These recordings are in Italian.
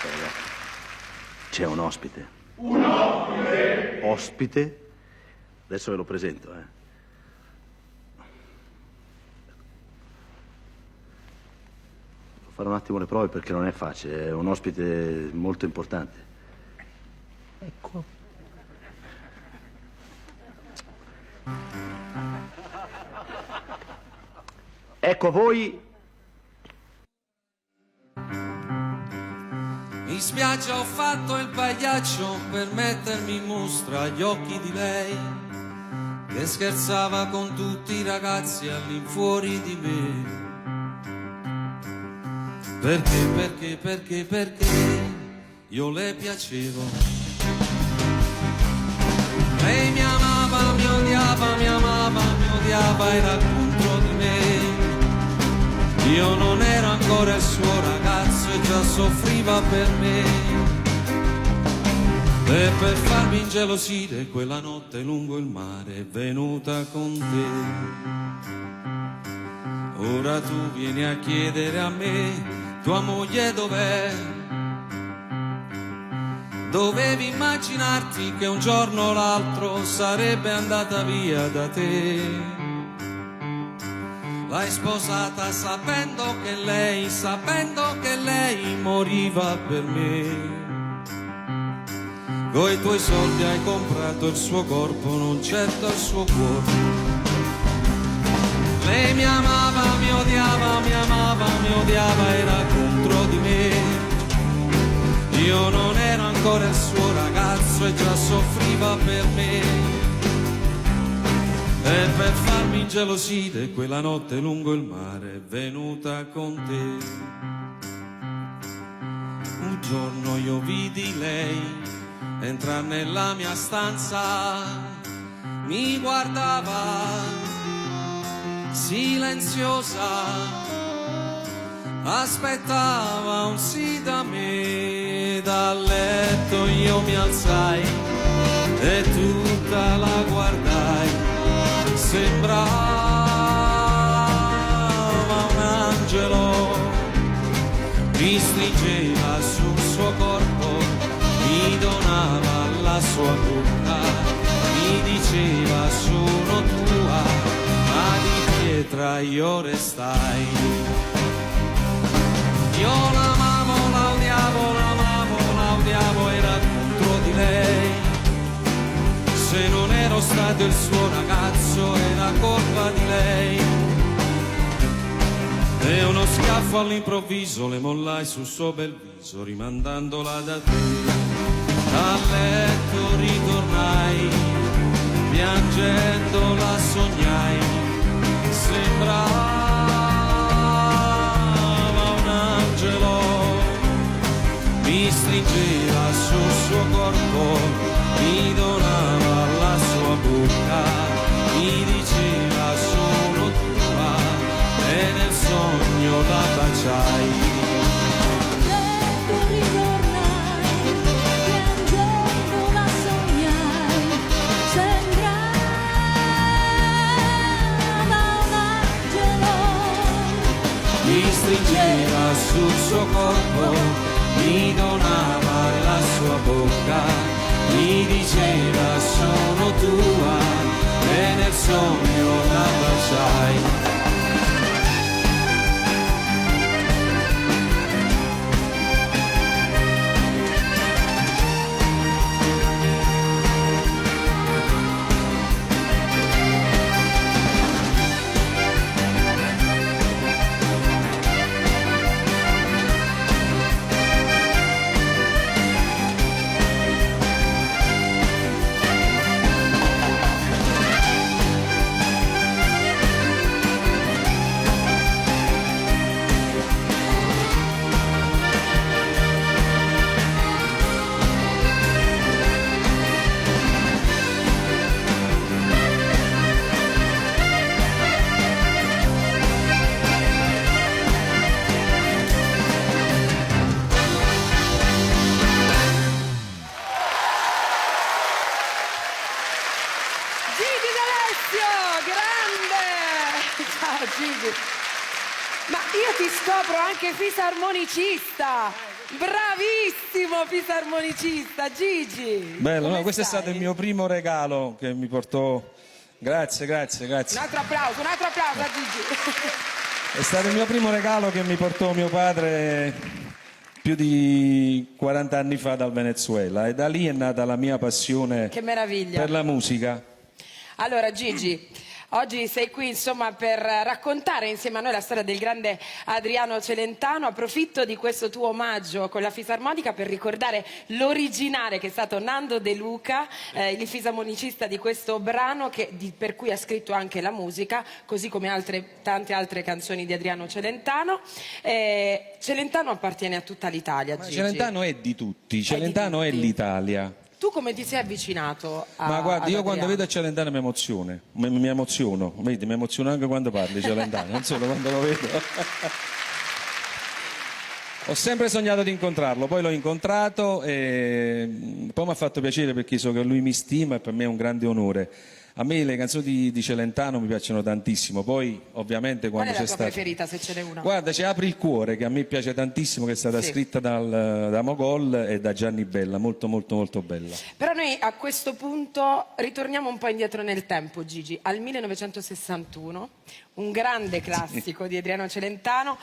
ragazzi. C'è un ospite. Un ospite? Ospite? Adesso ve lo presento, Devo fare un attimo le prove perché non è facile, è un ospite molto importante. Ecco. Ecco a voi. In spiaggia ho fatto il pagliaccio per mettermi in mostra agli occhi di lei, che scherzava con tutti i ragazzi all'infuori di me. Perché io le piacevo. Lei mi amava, mi odiava, mi amava, mi odiava, era contro di me. Io non ero ancora il suo ragazzo e già soffriva per me. E per farmi ingelosire quella notte lungo il mare è venuta con te. Ora tu vieni a chiedere a me, tua moglie dov'è? Dovevi immaginarti che un giorno o l'altro sarebbe andata via da te. L'hai sposata sapendo che lei moriva per me. Coi tuoi soldi hai comprato il suo corpo, non certo il suo cuore. Lei mi amava, mi odiava, mi amava, mi odiava, era contro di me. Io non ero ancora il suo ragazzo e già soffriva per me. E per farmi ingelosire quella notte lungo il mare è venuta con te. Un giorno io vidi lei entrare nella mia stanza, mi guardava silenziosa, aspettava un sì da me. Dal letto io mi alzai e tutta la guardai. Sembrava un angelo, mi stringeva sul suo corpo, mi donava la sua bocca, mi diceva sono tua, ma di pietra io restai. Io l'amavo, la odiavo, l'amavo, la odiavo, era contro di lei. Se non ero stato il suo ragazzo era colpa di lei. E uno schiaffo all'improvviso le mollai sul suo bel viso, rimandandola da te. A letto ritornai, piangendo la sognai. Sembrava un angelo, mi stringeva sul suo corpo, mi donava la sua bocca, mi diceva sono tua e nel sogno la baciai. Letto ritornai, piangendo la sognai, sembrava un angelo, Mi stringeva sul suo corpo, mi donava la sua bocca, mi diceva sono tua e nel sogno la baciai. scopro anche fisarmonicista. Bravissimo fisarmonicista, Gigi. Bello, Come no, questo stai? è stato il mio primo regalo che mi portò. Grazie. Un altro applauso a Gigi. È stato il mio primo regalo che mi portò mio padre più di 40 anni fa dal Venezuela, e da lì è nata la mia passione Che meraviglia. per la musica. Allora Gigi, oggi sei qui insomma per raccontare insieme a noi la storia del grande Adriano Celentano. Approfitto di questo tuo omaggio con la fisarmonica per ricordare l'originale, che è stato Nando De Luca, il fisarmonicista di questo brano per cui ha scritto anche la musica, così come tante altre canzoni di Adriano Celentano. Celentano appartiene a tutta l'Italia, Gigi. Celentano è di tutti, Celentano è l'Italia. Tu come ti sei avvicinato a Ma guarda, io ad quando Adriano? vedo Celentano mi emoziono, vedi, mi emoziono anche quando parli Celentano, non solo quando lo vedo. Ho sempre sognato di incontrarlo, poi l'ho incontrato e poi mi ha fatto piacere perché so che lui mi stima e per me è un grande onore. A me le canzoni di Celentano mi piacciono tantissimo, poi ovviamente Qual quando è la c'è tua stato... preferita, se ce n'è una? Guarda, c'è Apri il cuore, che a me piace tantissimo, che è stata Sì. scritta da Mogol e da Gianni Bella, molto bella. Però noi a questo punto ritorniamo un po' indietro nel tempo, Gigi, al 1961, un grande classico di Adriano Celentano.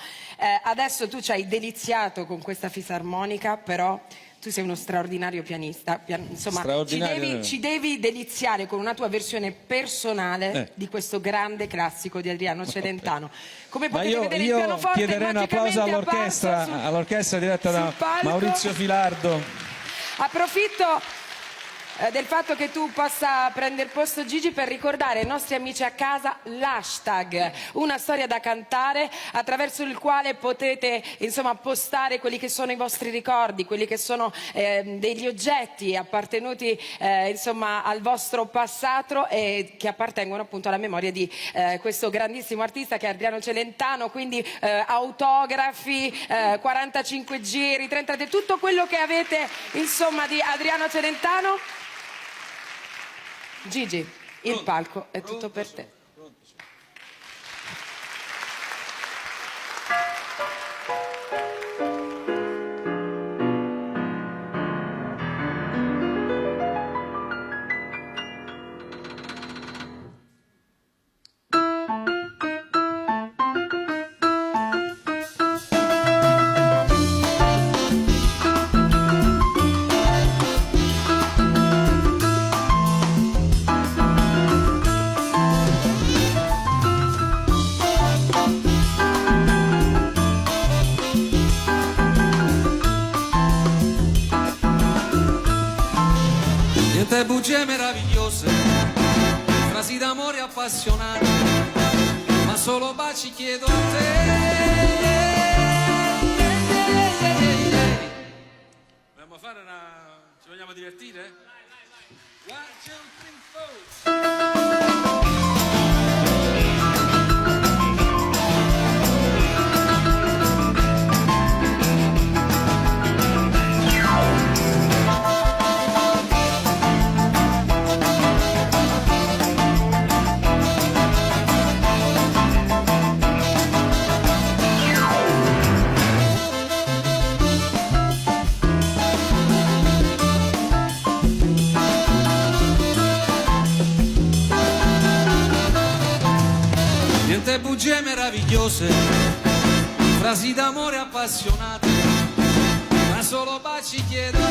Adesso tu ci hai deliziato con questa fisarmonica, però tu sei uno straordinario pianista. Insomma, Straordinario. ci devi deliziare con una tua versione personale di questo grande classico di Adriano Celentano. Come Ma potete vedere, il io pianoforte chiederei un applauso magicamente all'orchestra diretta sul da palco. Maurizio Filardo. Approfitto del fatto che tu possa prendere posto, Gigi, per ricordare ai nostri amici a casa l'hashtag, una storia da cantare, attraverso il quale potete insomma postare quelli che sono i vostri ricordi, quelli che sono degli oggetti appartenuti insomma al vostro passato e che appartengono appunto alla memoria di questo grandissimo artista che è Adriano Celentano. Quindi autografi, 45 giri, 30, tutto quello che avete insomma di Adriano Celentano. Gigi, il palco è tutto per te. Niente bugie meravigliose, frasi d'amore appassionate, ma solo baci chiedo a te. Vogliamo fare una... ci vogliamo divertire? One, two, three, four. Niente bugie meravigliose, frasi d'amore appassionate, ma solo baci chiedo